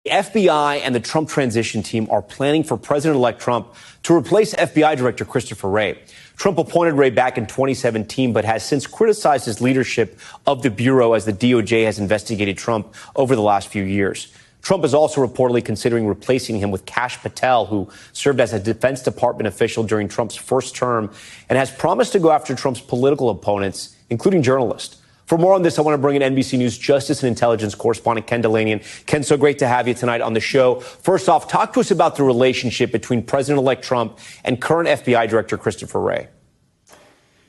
The FBI and the Trump transition team are planning for President-elect Trump to replace FBI Director Christopher Wray. Trump appointed Wray back in 2017, but has since criticized his leadership of the Bureau as the DOJ has investigated Trump over the last few years. Trump is also reportedly considering replacing him with Kash Patel, who served as a Defense Department official during Trump's first term and has promised to go after Trump's political opponents, including journalists. For more on this, I want to bring in NBC News Justice and Intelligence correspondent Ken Dilanian. Ken, so great to have you tonight on the show. First off, talk to us about the relationship between President-elect Trump and current FBI Director Christopher Wray.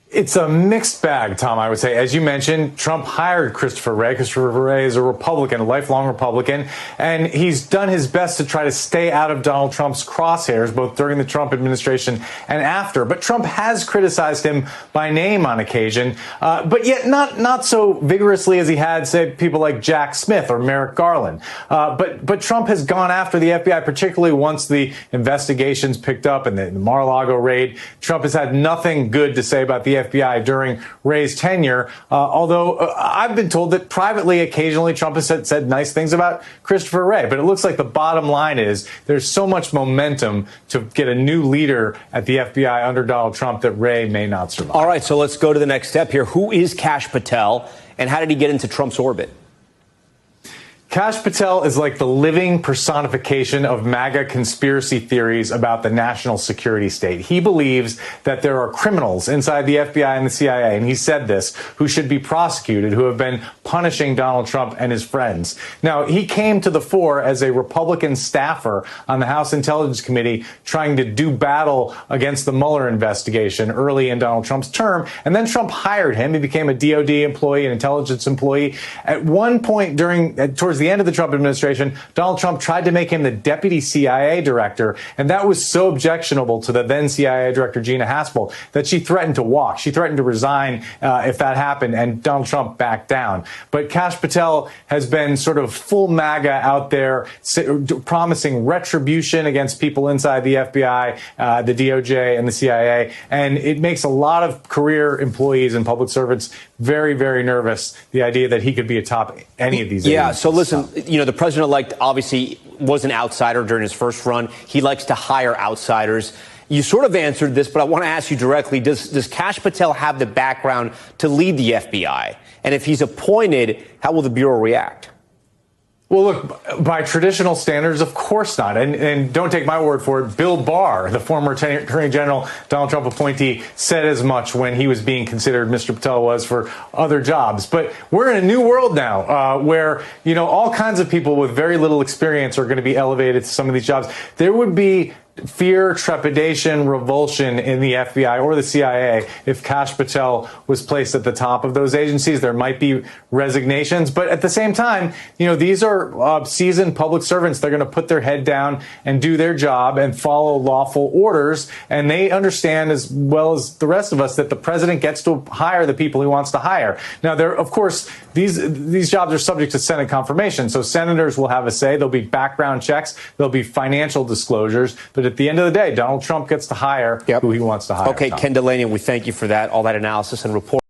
It's a mixed bag, Tom, I would say. As you mentioned, Trump hired Christopher Wray. Christopher Wray is a Republican, a lifelong Republican, and he's done his best to try to stay out of Donald Trump's crosshairs, both during the Trump administration and after. But Trump has criticized him by name on occasion, but yet not so vigorously as he had, say, people like Jack Smith or Merrick Garland. But Trump has gone after the FBI, particularly once the investigations picked up and the Mar-a-Lago raid. Trump has had nothing good to say about the FBI during Wray's tenure, although I've been told that privately, occasionally, Trump has said nice things about Christopher Wray. But it looks like the bottom line is there's so much momentum to get a new leader at the FBI under Donald Trump that Wray may not survive. All right, so let's go to the next step here. Who is Kash Patel, and how did he get into Trump's orbit? Kash Patel is like the living personification of MAGA conspiracy theories about the national security state. He believes that there are criminals inside the FBI and the CIA, and he said this, who should be prosecuted, who have been punishing Donald Trump and his friends. Now, he came to the fore as a Republican staffer on the House Intelligence Committee trying to do battle against the Mueller investigation early in Donald Trump's term, and then Trump hired him. He became a DOD employee, an intelligence employee. At one point towards the end of the Trump administration, Donald Trump tried to make him the deputy CIA director, and that was so objectionable to the then CIA director, Gina Haspel, that she threatened to walk. She threatened to resign if that happened, and Donald Trump backed down. But Kash Patel has been sort of full MAGA out there, promising retribution against people inside the FBI, the DOJ, and the CIA, and it makes a lot of career employees and public servants very, very nervous, the idea that he could be atop any of these agencies. Yeah, so listen, you know, the president-elect obviously was an outsider during his first run. He likes to hire outsiders. You sort of answered this, but I want to ask you directly, does Kash Patel have the background to lead the FBI? And if he's appointed, how will the Bureau react? Well, look, by traditional standards, of course not. And don't take my word for it. Bill Barr, the former Attorney General, Donald Trump appointee, said as much when he was being considered, Mr. Patel was, for other jobs. But we're in a new world now where, you know, all kinds of people with very little experience are going to be elevated to some of these jobs. There would be fear, trepidation, revulsion in the FBI or the CIA if Kash Patel was placed at the top of those agencies. There might be resignations, but at the same time, you know, these are seasoned public servants. They're going to put their head down and do their job and follow lawful orders, and they understand as well as the rest of us that the president gets to hire the people he wants to hire. Now, of course, these jobs are subject to Senate confirmation, so senators will have a say. There'll be background checks. There'll be financial disclosures, but at the end of the day, Donald Trump gets to hire who he wants to hire. Okay, Ken Dilanian, we thank you for that, all that analysis and report.